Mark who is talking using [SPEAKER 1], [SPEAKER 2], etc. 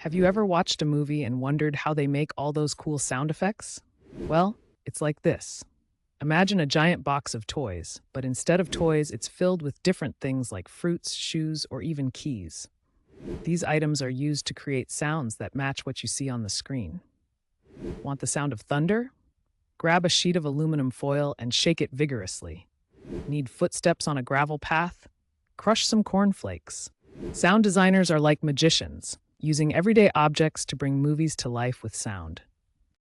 [SPEAKER 1] Have you ever watched a movie and wondered how they make all those cool sound effects? Well, it's like this. Imagine a giant box of toys, but instead of toys, it's filled with different things like fruits, shoes, or even keys. These items are used to create sounds that match what you see on the screen. Want the sound of thunder? Grab a sheet of aluminum foil and shake it vigorously. Need footsteps on a gravel path? Crush some cornflakes. Sound designers are like magicians, using everyday objects to bring movies to life with sound.